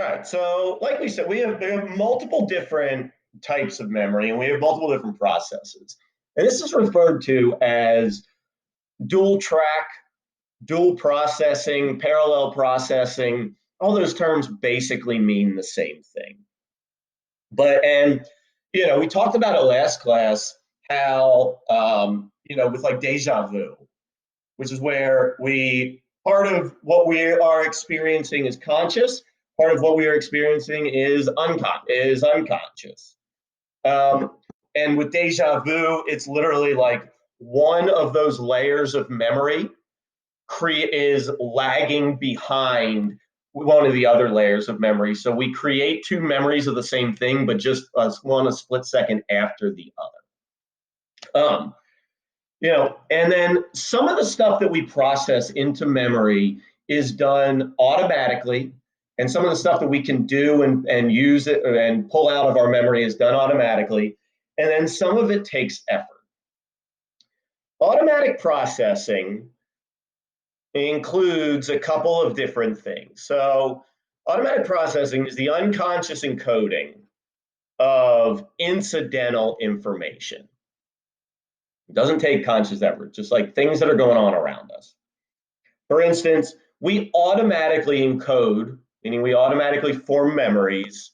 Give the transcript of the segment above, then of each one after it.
All right. So, like we said, we have multiple different types of memory, and we have multiple different processes. And this is referred to as dual track, dual processing, parallel processing. All those terms basically mean the same thing. And we talked about it last class how with like deja vu, which is where we part of what we are experiencing is conscious, part of what we are experiencing is unconscious. Um, and with deja vu, it's literally like one of those layers of memory is lagging behind one of the other layers of memory. So we create two memories of the same thing, but just one a split second after the other. And then some of the stuff that we process into memory is done automatically, and some of the stuff that we can do and use it and pull out of our memory is done automatically, and then some of it takes effort. Automatic processing includes a couple of different things. So automatic processing is the unconscious encoding of incidental information. It doesn't take conscious effort, just like things that are going on around us. For instance, we automatically encode, meaning we automatically form memories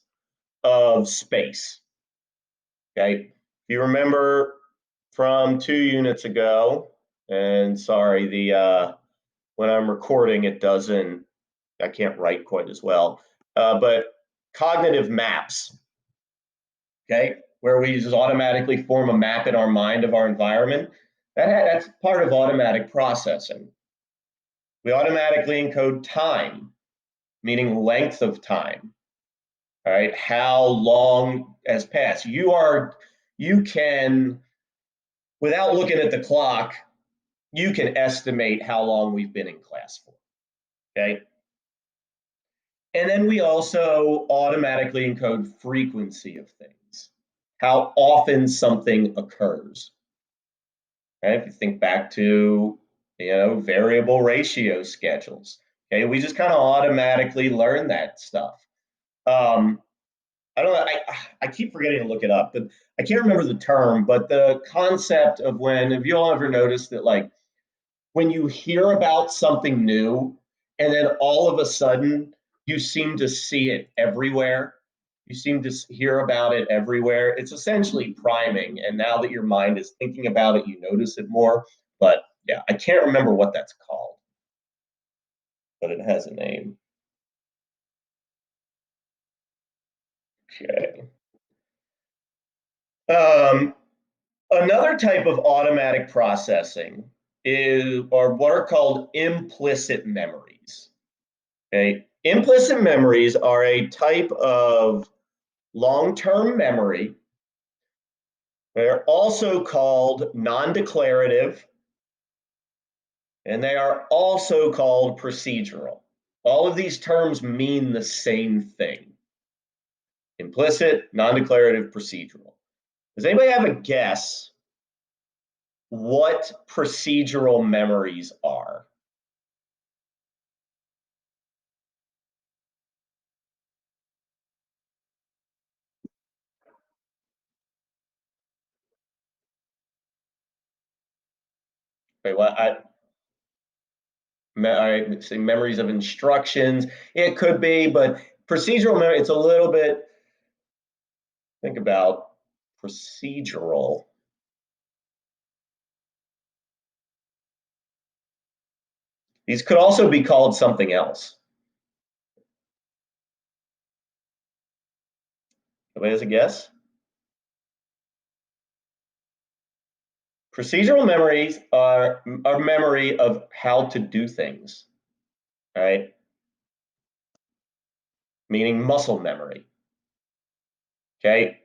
of space. Okay. If you remember from 2 units ago, and sorry, when I'm recording, I can't write quite as well, but cognitive maps, okay, where we just automatically form a map in our mind of our environment, that's part of automatic processing. We automatically encode time, meaning length of time. All right, how long has passed? You can, without looking at the clock, you can estimate how long we've been in class for. Okay. And then we also automatically encode frequency of things, how often something occurs. Okay, if you think back to variable ratio schedules, okay, we just kind of automatically learn that stuff. I don't know. I keep forgetting to look it up, but I can't remember the term. But the concept of have you all ever noticed that, like, when you hear about something new, and then all of a sudden you seem to see it everywhere, you seem to hear about it everywhere. It's essentially priming, and now that your mind is thinking about it, you notice it more. But yeah, I can't remember what that's called, but it has a name. Okay. Another type of automatic processing are what are called implicit memories. Okay, implicit memories are a type of long-term memory. They're also called non-declarative, and they are also called procedural. All of these terms mean the same thing: implicit, non-declarative, procedural. Does anybody have a guess what procedural memories are? Wait, what? I say memories of instructions. It could be, but procedural memory, it's a little bit, think about procedural. These could also be called something else. Anybody has a guess? Procedural memories are a memory of how to do things, right? Meaning muscle memory. Okay,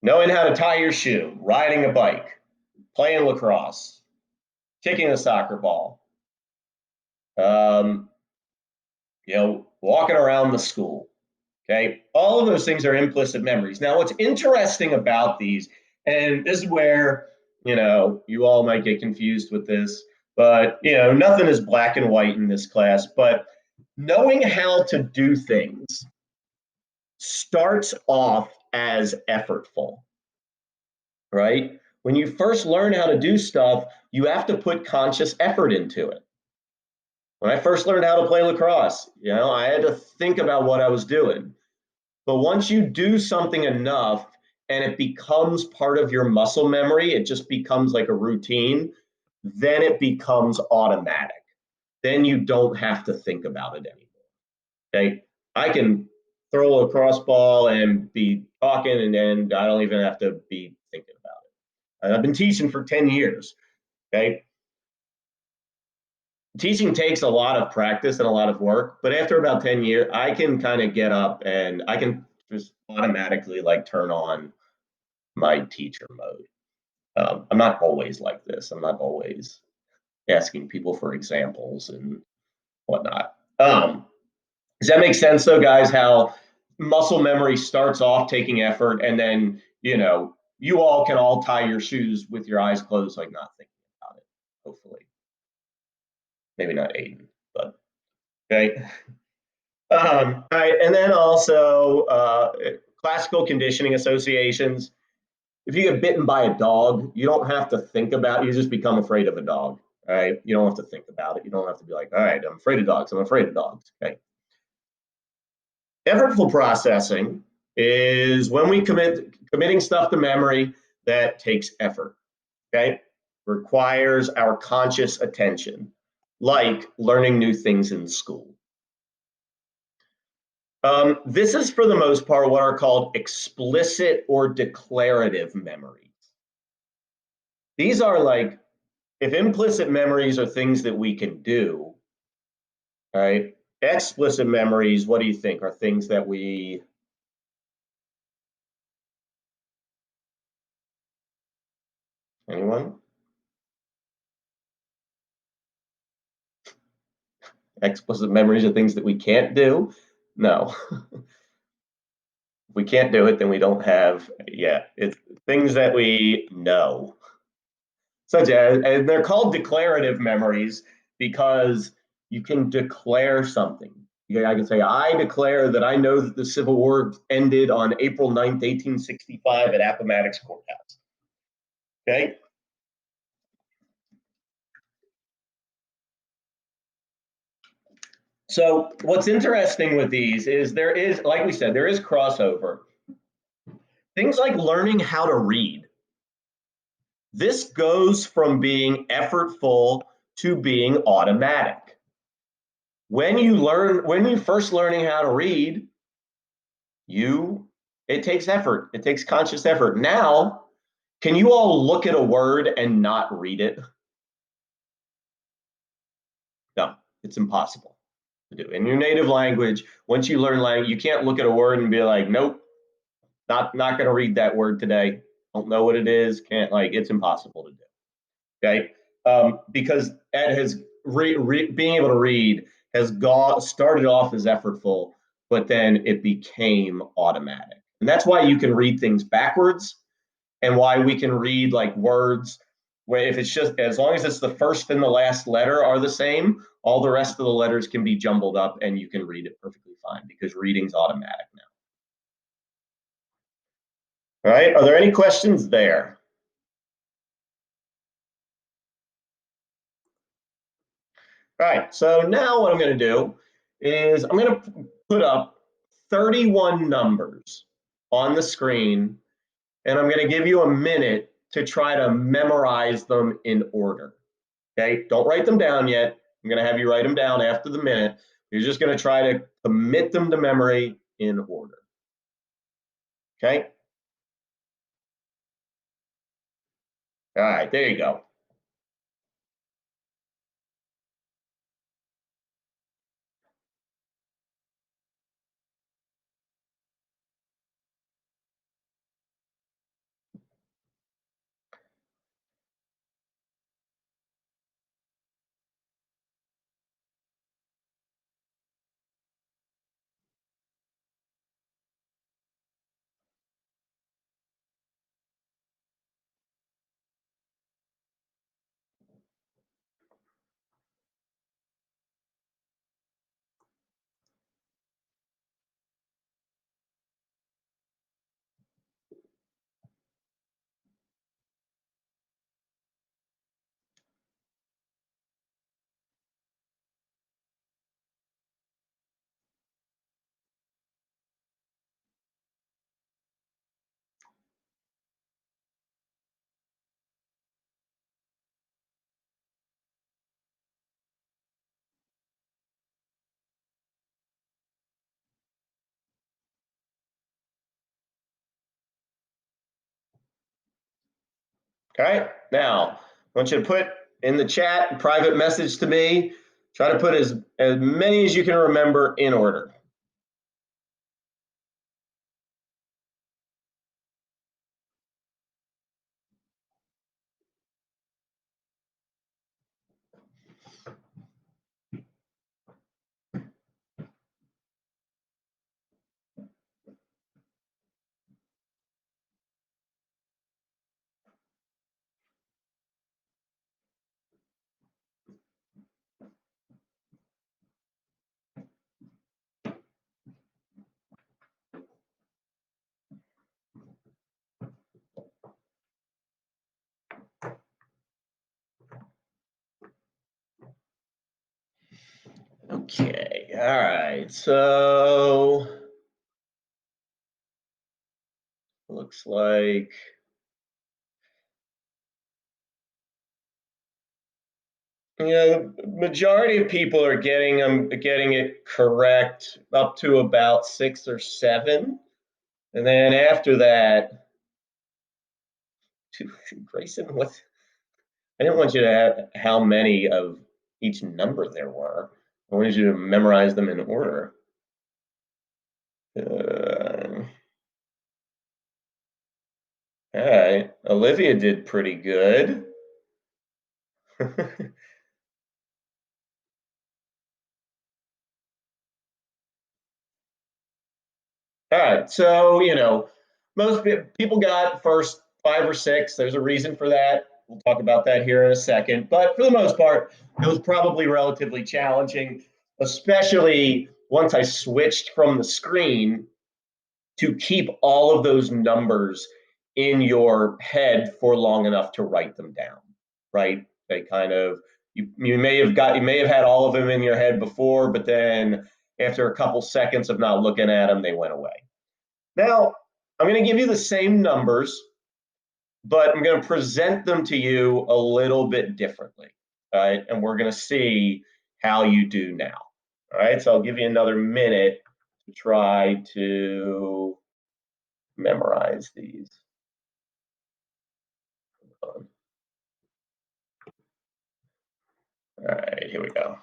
knowing how to tie your shoe, riding a bike, playing lacrosse, kicking a soccer ball, um, walking around the school. Okay, all of those things are implicit memories. Now, what's interesting about these, and this is where you all might get confused with this, but nothing is black and white in this class. But knowing how to do things starts off as effortful, right? When you first learn how to do stuff, you have to put conscious effort into it. When I first learned how to play lacrosse, I had to think about what I was doing. But once you do something enough and it becomes part of your muscle memory, it just becomes like a routine, then it becomes automatic. Then you don't have to think about it anymore. Okay. I can throw a lacrosse ball and be talking, and then I don't even have to be thinking about it. And I've been teaching for 10 years. Okay. Teaching takes a lot of practice and a lot of work, but after about 10 years, I can kind of get up and I can just automatically like turn on my teacher mode. I'm not always like this. I'm not always asking people for examples and whatnot. Does that make sense, though, guys? How muscle memory starts off taking effort, and then you all can all tie your shoes with your eyes closed, like not thinking about it. Hopefully, maybe not Aiden, but okay. All right, and then also classical conditioning associations. If you get bitten by a dog, you don't have to think about it. You just become afraid of a dog. All right. You don't have to think about it. You don't have to be like, all right, I'm afraid of dogs. I'm afraid of dogs. Okay. Effortful processing is when we committing stuff to memory that takes effort. Okay. Requires our conscious attention, like learning new things in school. This is for the most part what are called explicit or declarative memories. These are like, if implicit memories are things that we can do, right? Explicit memories, what do you think, are things that anyone? Explicit memories are things that we can't do? No. If we can't do it, then we don't have, yeah, it's things that we know. Such as, and they're called declarative memories because you can declare something. I can say, I declare that I know that the Civil War ended on April 9th, 1865 at Appomattox Courthouse. Okay. So what's interesting with these is there is, like we said, there is crossover. Things like learning how to read. This goes from being effortful to being automatic. When you first learning how to read, it takes effort. It takes conscious effort. Now, can you all look at a word and not read it? No, it's impossible to do. In your native language, once you learn language, you can't look at a word and be like, nope, not going to read that word today. Don't know what it is. Can't, like, it's impossible to do. Okay, because Ed has being able to read has started off as effortful, but then it became automatic, and that's why you can read things backwards, and why we can read like words where if it's just as long as it's the first and the last letter are the same, all the rest of the letters can be jumbled up, and you can read it perfectly fine because reading's automatic now. All right, are there any questions there? All right, so now what I'm going to do is I'm going to put up 31 numbers on the screen, and I'm going to give you a minute to try to memorize them in order. Okay, don't write them down yet. I'm going to have you write them down after the minute. You're just going to try to commit them to memory in order. Okay, all right, there you go. All right, now I want you to put in the chat, private message to me. Try to put as many as you can remember in order. Okay, all right, so looks like majority of people are getting it correct up to about 6 or 7, and then after that, Grayson, what? I didn't want you to have how many of each number there were. I wanted you to memorize them in order. All right, Olivia did pretty good. All right, so most people got first 5 or 6. There's a reason for that. We'll talk about that here in a second. But for the most part, it was probably relatively challenging, especially once I switched from the screen to keep all of those numbers in your head for long enough to write them down, right? They kind of you may have had all of them in your head before, but then after a couple seconds of not looking at them, they went away. Now, I'm going to give you the same numbers, but I'm going to present them to you a little bit differently. All right. And we're going to see how you do now. All right. So I'll give you another minute to try to memorize these. All right. Here we go.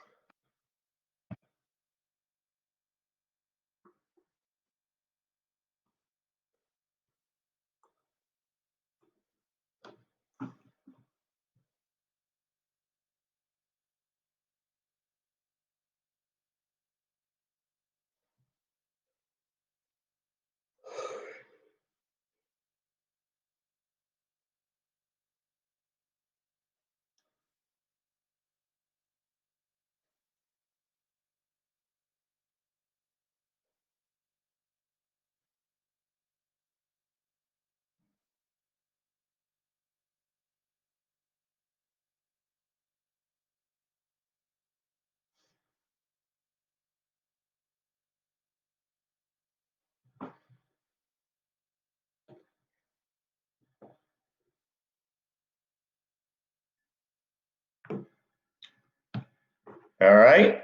All right.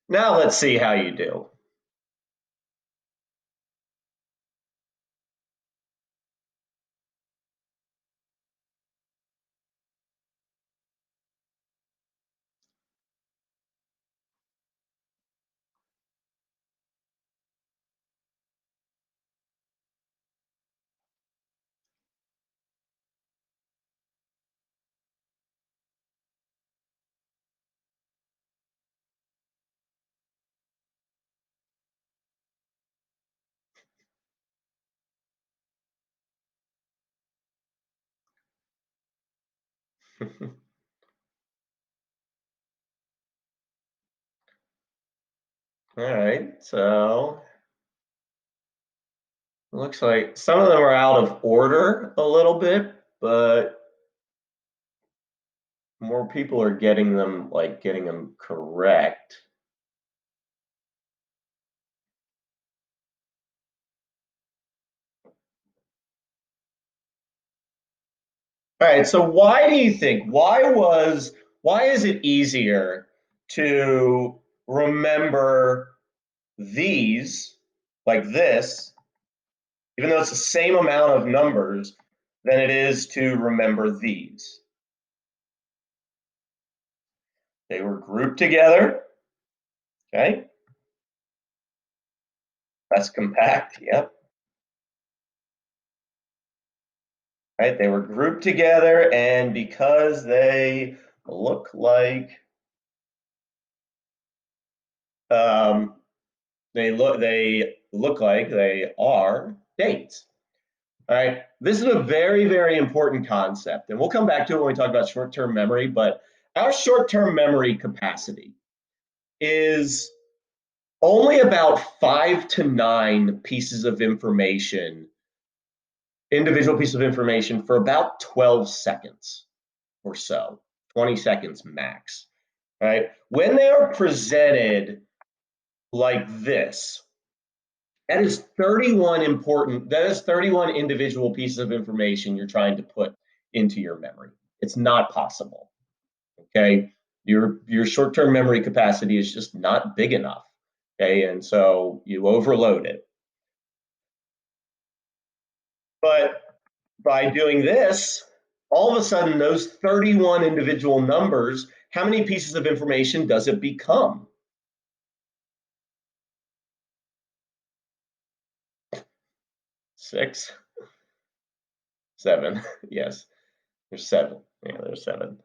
Now let's see how you do. All right. So it looks like some of them are out of order a little bit, but more people are getting them correct. All right, so why do you think why is it easier to remember these like this, even though it's the same amount of numbers, than it is to remember these. They were grouped together, okay? That's compact, yep. Right, they were grouped together, and because look like um, they look like they are dates. All right, this is a very, very important concept, and we'll come back to it when we talk about short-term memory, but our short-term memory capacity is only about 5 to 9 pieces of information, individual piece of information for about 12 seconds or so, 20 seconds max. Right? When they are presented like this, that is 31 individual pieces of information you're trying to put into your memory. It's not possible. Okay? Your short-term memory capacity is just not big enough. Okay, and so you overload it. But by doing this, all of a sudden, those 31 individual numbers, how many pieces of information does it become? 6, 7. Yes, there's 7. Yeah, there's 7.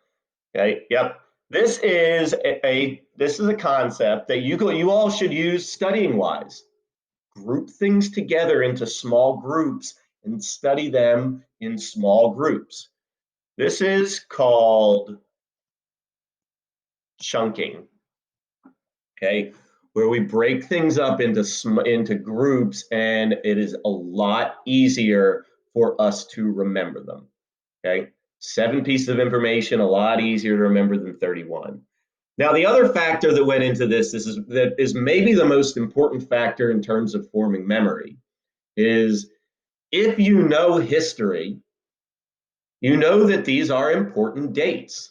Okay. Yep. This is a concept that you all should use studying wise. Group things together into small groups and study them in small groups. This is called chunking. Okay, where we break things up into groups, and it is a lot easier for us to remember them. Okay, 7 pieces of information, a lot easier to remember than 31. Now, the other factor that went into this is maybe the most important factor in terms of forming memory is if you know history, you know that these are important dates.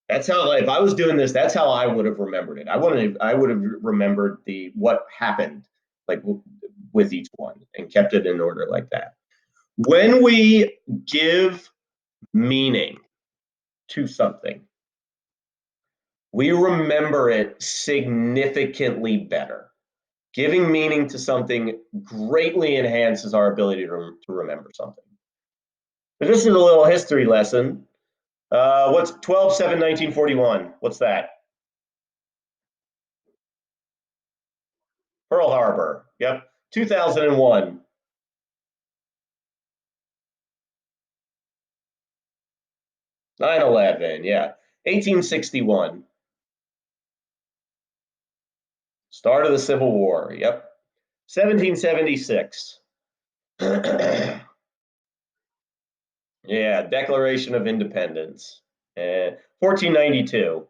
That's how, if I was doing this, that's how I would have remembered it. I would have remembered what happened, like with each one, and kept it in order like that. When we give meaning to something, we remember it significantly better. Giving meaning to something greatly enhances our ability to remember something. But this is a little history lesson. What's 12/7/1941? What's that? Pearl Harbor. Yep. 2001. 9/11. Yeah. 1861. Start of the Civil War. Yep. 1776. Yeah. Declaration of Independence. 1492.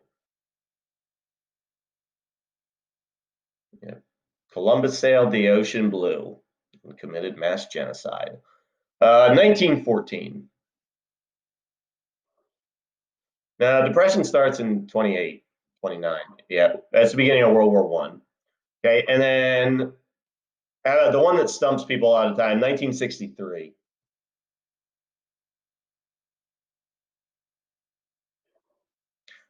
Yeah. Columbus sailed the ocean blue and committed mass genocide. 1914. Now, depression starts in 28, 29. Yeah, that's the beginning of World War One. Okay, and then the one that stumps people all the time, 1963.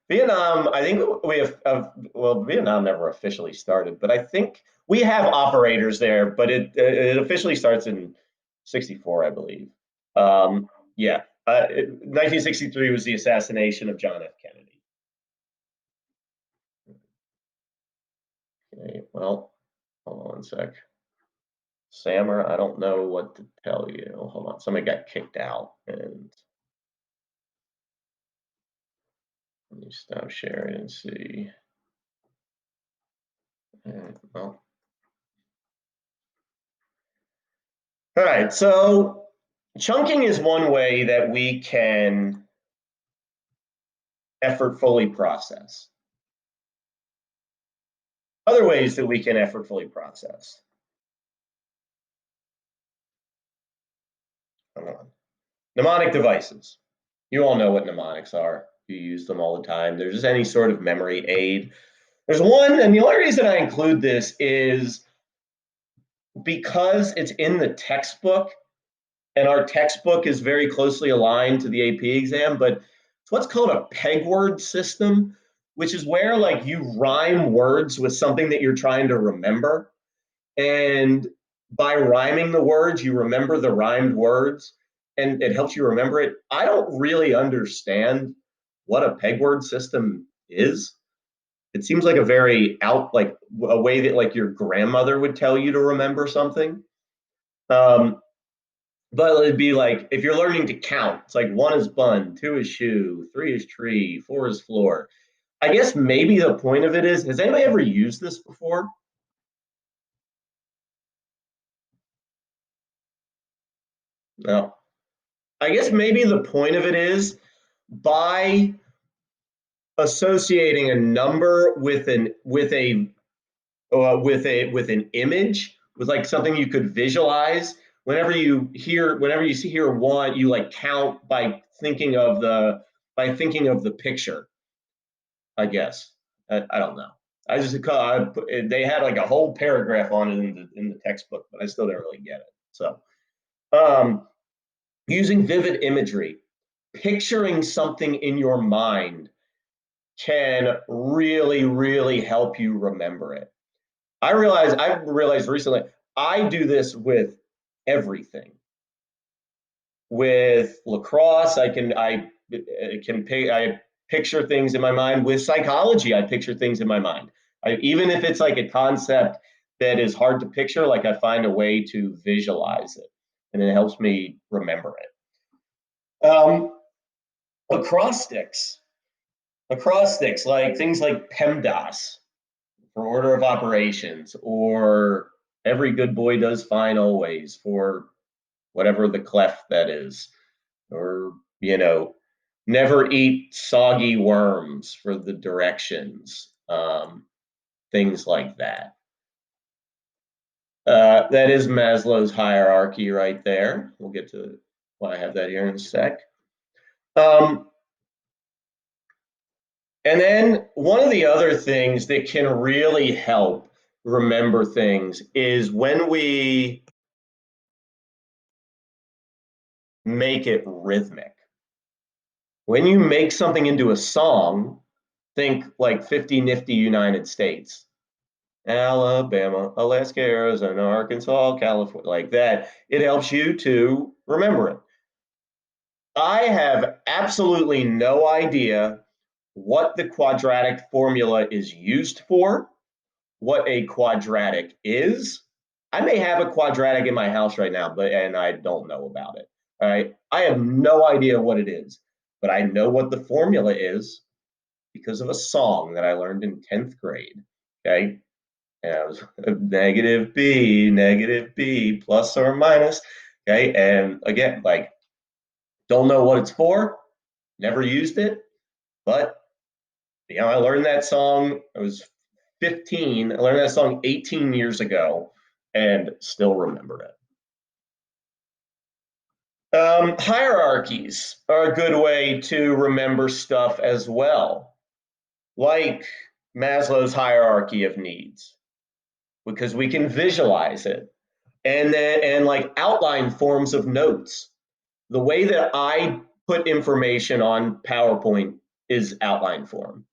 Vietnam, I think we have, well, Vietnam never officially started, but I think we have operators there, but it officially starts in 64, I believe. Yeah, 1963 was the assassination of John F. Kennedy. Okay, well, hold on one sec. Sammer, I don't know what to tell you. Hold on, somebody got kicked out, and let me stop sharing and see. Well, all right, so chunking is one way that we can effortfully process. Other ways that we can effortfully process. Mnemonic devices. You all know what mnemonics are. You use them all the time. There's just any sort of memory aid. There's one, and the only reason I include this is because it's in the textbook. and our textbook is very closely aligned to the AP exam, but it's what's called a peg word system, which is where like you rhyme words with something that you're trying to remember. And by rhyming the words, you remember the rhymed words and it helps you remember it. I don't really understand what a peg word system is. It seems like a very like a way that like your grandmother would tell you to remember something. Um, but it'd be like if you're learning to count, it's like one is bun, two is shoe, three is tree, four is floor. I guess maybe the point of it is, has anybody ever used this before? No. I guess maybe the point of it is by associating a number with an image with like something you could visualize. Whenever you see hear one, you like count by thinking of the picture. I guess I don't know. I just they had like a whole paragraph on it in the textbook, but I still didn't really get it. So um, using vivid imagery, picturing something in your mind can really, really help you remember it. I realized recently I do this with everything. With lacrosse, I picture things in my mind. With psychology, I picture things in my mind. Even if it's like a concept that is hard to picture, like I find a way to visualize it, and it helps me remember it. Acrostics, acrostics, like things like PEMDAS for order of operations, or every good boy does fine always for whatever the clef that is, or never eat soggy worms for the directions, things like that. That is Maslow's hierarchy right there. We'll get to why I have that here in a sec. Um, and then one of the other things that can really help remember things is when we make it rhythmic. When you make something into a song, think like 50 Nifty United States. Alabama, Alaska, Arizona, Arkansas, California, like that. It helps you to remember it. I have absolutely no idea what the quadratic formula is used for, what a quadratic is. I may have a quadratic in my house right now, and I don't know about it. All right. I have no idea what it is, but I know what the formula is because of a song that I learned in 10th grade. Okay. And I was negative B, plus or minus. Okay. And again, like, don't know what it's for, never used it, but I learned that song. I was 15. I learned that song 18 years ago and still remember it. Hierarchies are a good way to remember stuff as well, like Maslow's hierarchy of needs, because we can visualize it. And like outline forms of notes. The way that I put information on PowerPoint is outline form,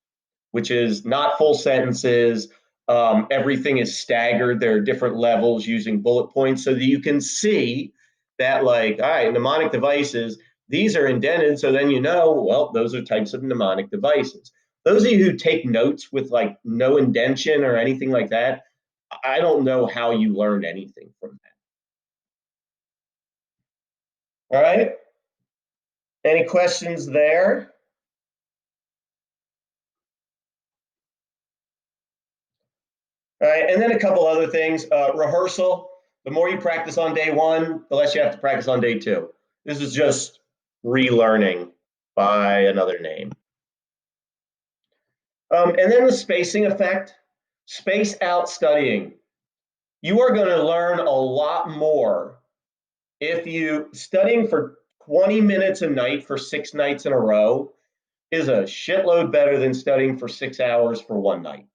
which is not full sentences. Everything is staggered. There are different levels using bullet points so that you can see that, like, all right, mnemonic devices, these are indented. So then well, those are types of mnemonic devices. Those of you who take notes with like no indentation or anything like that, I don't know how you learned anything from that. All right. Any questions there? All right, and then a couple other things. Rehearsal. The more you practice on day one, the less you have to practice on day two. This is just relearning by another name. And then the spacing effect. Space out studying. You are going to learn a lot more if you studying for 20 minutes a night for 6 nights in a row is a shitload better than studying for 6 hours for one night.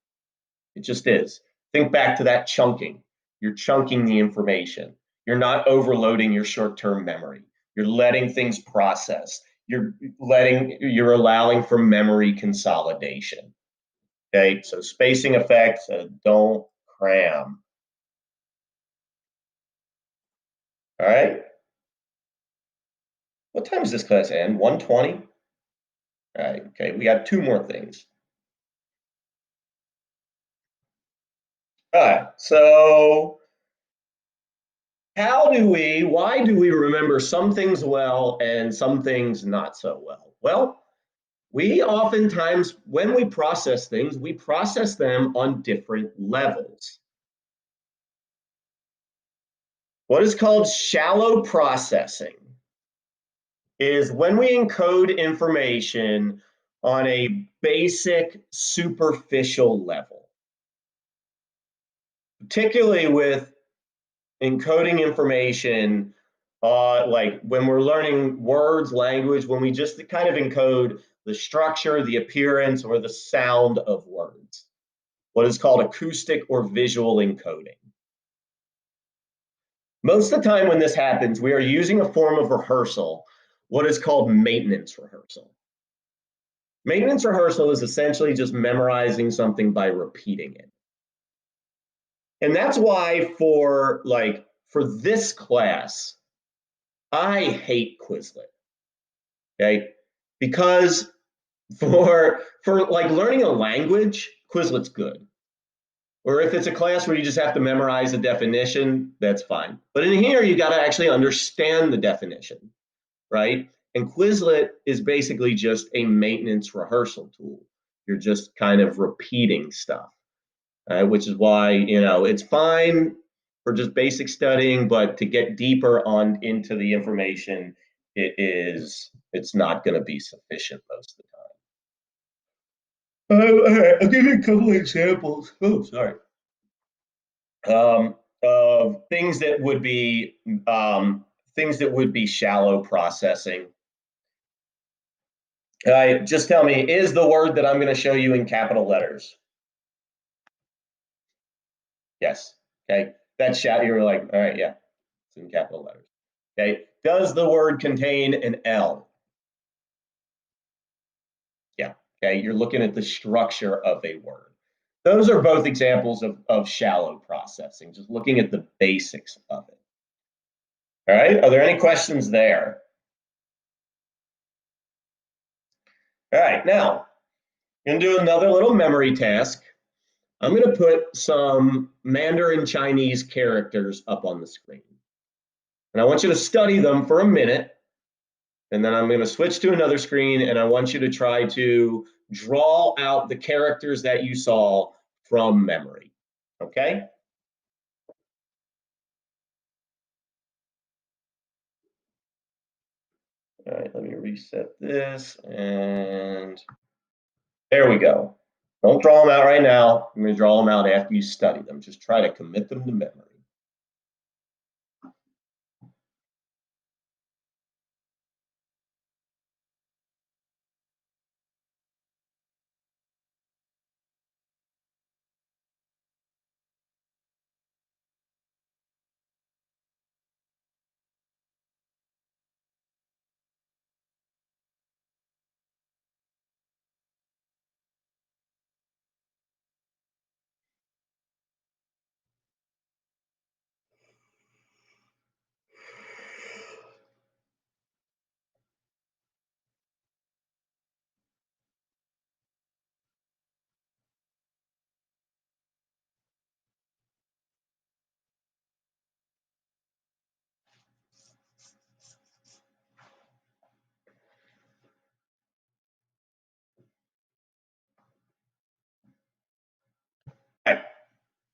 It just is. Think back to that chunking. You're chunking the information. You're not overloading your short-term memory. You're letting things process. You're allowing for memory consolidation. Okay, so spacing effects, don't cram. All right. What time does this class end? 1:20? All right, okay, we got two more things. All right, so why do we remember some things well and some things not so well? Well, we oftentimes, when we process things, we process them on different levels. What is called shallow processing is when we encode information on a basic superficial level, particularly with encoding information, like when we're learning words, language, when we just kind of encode the structure, the appearance, or the sound of words, what is called acoustic or visual encoding. Most of the time when this happens, we are using a form of rehearsal, what is called maintenance rehearsal. Maintenance rehearsal is essentially just memorizing something by repeating it. And that's why for this class, I hate Quizlet. Okay? Because for like learning a language, Quizlet's good. Or if it's a class where you just have to memorize a definition, that's fine. But in here, you got to actually understand the definition, right? And Quizlet is basically just a maintenance rehearsal tool. You're just kind of repeating stuff, which is why, it's fine for just basic studying, but to get deeper on into the information, it's not going to be sufficient most of the time. All right, I'll give you a couple of examples. Oh, sorry. Of things that would be shallow processing. Just tell me, is the word that I'm going to show you in capital letters? Yes. Okay. That's shallow. You're like, all right, yeah, it's in capital letters. Okay. Does the word contain an L? Yeah. Okay. You're looking at the structure of a word. Those are both examples of shallow processing, just looking at the basics of it. All right. Are there any questions there? All right. Now, I'm going to do another little memory task. I'm going to put some Mandarin Chinese characters up on the screen. And I want you to study them for a minute. And then I'm going to switch to another screen, and I want you to try to draw out the characters that you saw from memory. Okay? All right, let me reset this, and there we go. Don't draw them out right now. I'm going to draw them out after you study them. Just try to commit them to memory. Okay.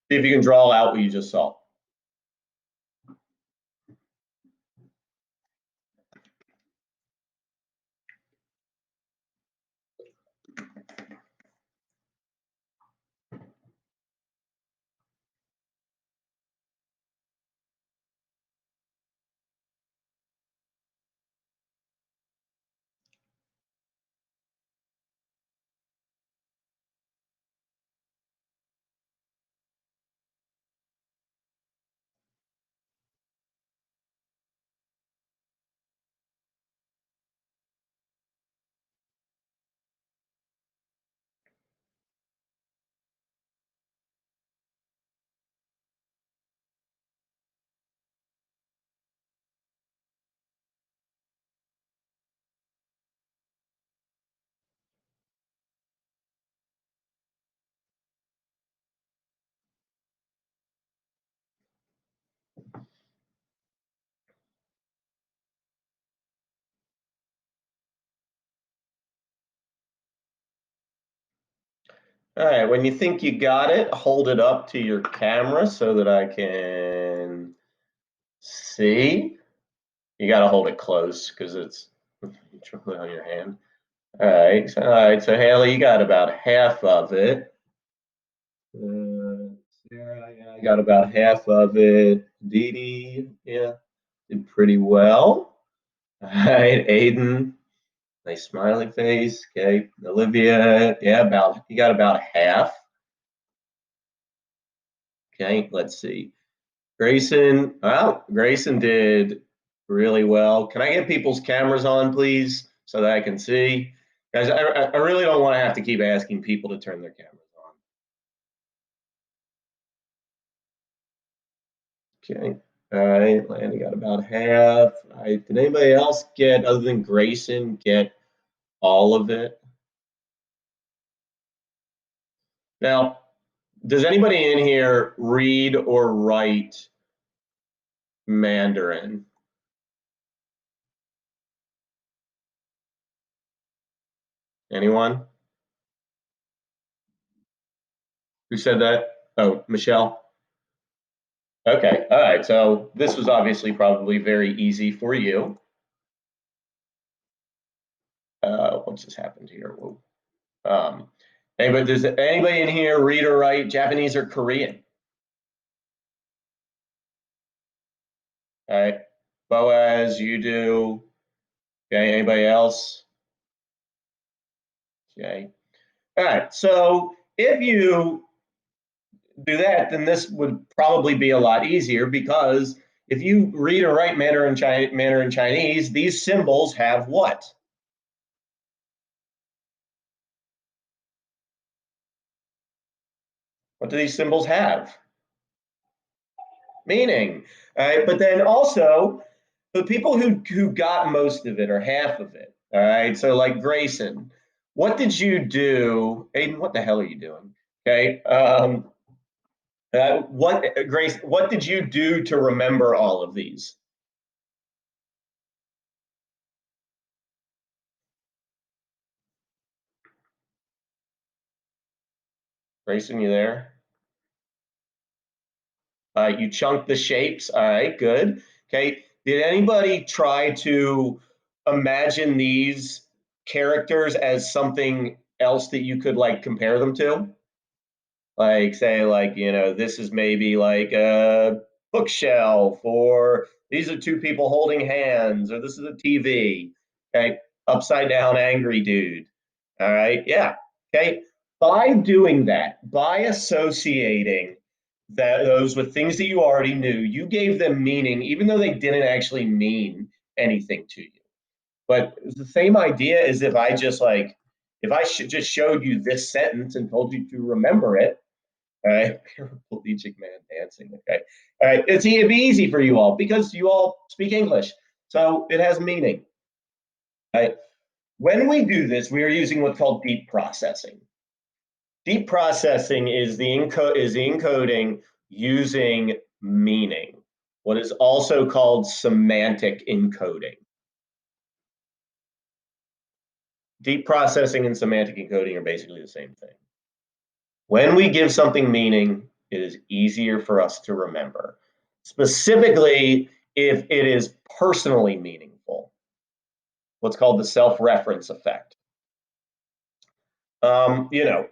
See if you can draw out what you just saw. All right, when you think you got it, hold it up to your camera so that I can see. You got to hold it close because it's truly on your hand. All right. So Haley, you got about half of it. Sarah, yeah, I got about half of it. Dee Dee, yeah, did pretty well. All right, Aiden, nice smiley face. Okay, Olivia, yeah, about you got about half. Okay, let's see. Grayson, well, Grayson did really well. Can I get people's cameras on, please, so that I can see? Guys, I really don't want to have to keep asking people to turn their cameras on. Okay. All right, Landy got about half. All right, did anybody else get, other than Grayson, get all of it? Now, does anybody in here read or write Mandarin? Anyone? Who said that? Oh, Michelle. Okay, all right. So this was obviously probably very easy for you. What just happened here? Whoa. Does anybody in here read or write Japanese or Korean? All right. Boaz, you do. Okay, anybody else? Okay. All right. So if you do that, then this would probably be a lot easier because if you read or write Mandarin Chinese, these symbols have what? What do these symbols have? Meaning. All right. But then also, the people who got most of it or half of it. All right. So like Grayson, what did you do? Aiden, what the hell are you doing? Okay. What Grace? What did you do to remember all of these? Grayson, you there? You chunked the shapes. All right, good. Okay. Did anybody try to imagine these characters as something else that you could like compare them to? Like say like, this is maybe like a bookshelf, or these are two people holding hands, or this is a TV. Okay. Upside down angry dude. All right. Yeah. Okay. By doing that, by associating those with things that you already knew, you gave them meaning, even though they didn't actually mean anything to you. But it's the same idea as if I should just showed you this sentence and told you to remember it. All right, paraplegic man dancing. Okay, all right. It'd be easy for you all because you all speak English, so it has meaning. All right. When we do this, we are using what's called deep processing. Deep processing is the encoding using meaning, what is also called semantic encoding. Deep processing and semantic encoding are basically the same thing. When we give something meaning, it is easier for us to remember, specifically if it is personally meaningful, what's called the self-reference effect. Um, you know,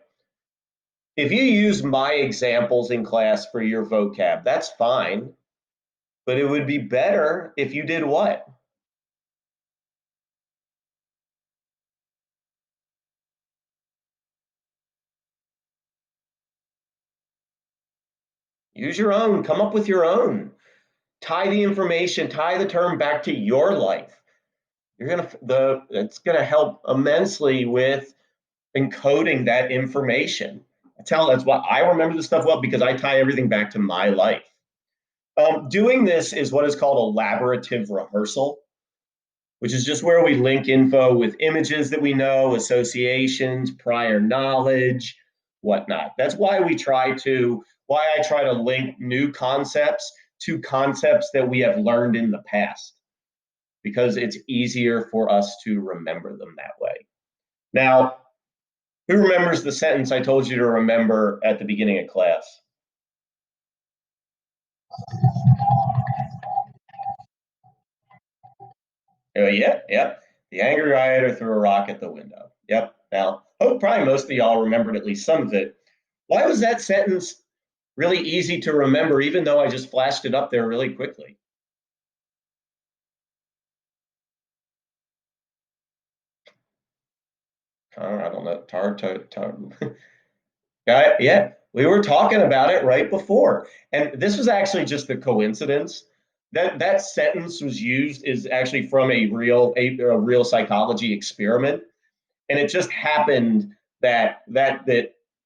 if you use my examples in class for your vocab, that's fine. But it would be better if you did what? Use your own, come up with your own. Tie the information, tie the term back to your life. It's gonna help immensely with encoding that information. That's why I remember this stuff well, because I tie everything back to my life. Doing this is what is called a elaborative rehearsal, which is just where we link info with images that we know, associations, prior knowledge, whatnot. That's why I try to link new concepts to concepts that we have learned in the past, because it's easier for us to remember them that way. Now, Who remembers the sentence I told you to remember at the beginning of class? Oh, yeah, yep. The angry rioter threw a rock at the window. Yep. Now, oh, probably most of y'all remembered at least some of it. Why was that sentence really easy to remember, even though I just flashed it up there really quickly? I don't know. Yeah, we were talking about it right before, and this was actually just a coincidence. That sentence was used is actually from a real psychology experiment, and it just happened that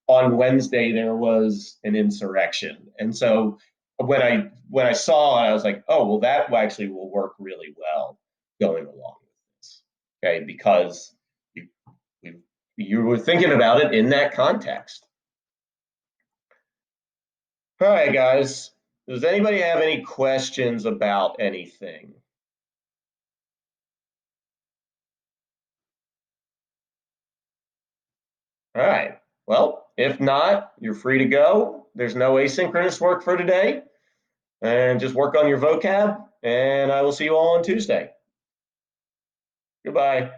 on Wednesday there was an insurrection, and so when I saw it, I was like, oh well, that actually will work really well going along with this, okay? Because you you were thinking about it in that context. All right, guys. Does anybody have any questions about anything? All right. Well, if not, you're free to go. There's no asynchronous work for today. And just work on your vocab. And I will see you all on Tuesday. Goodbye.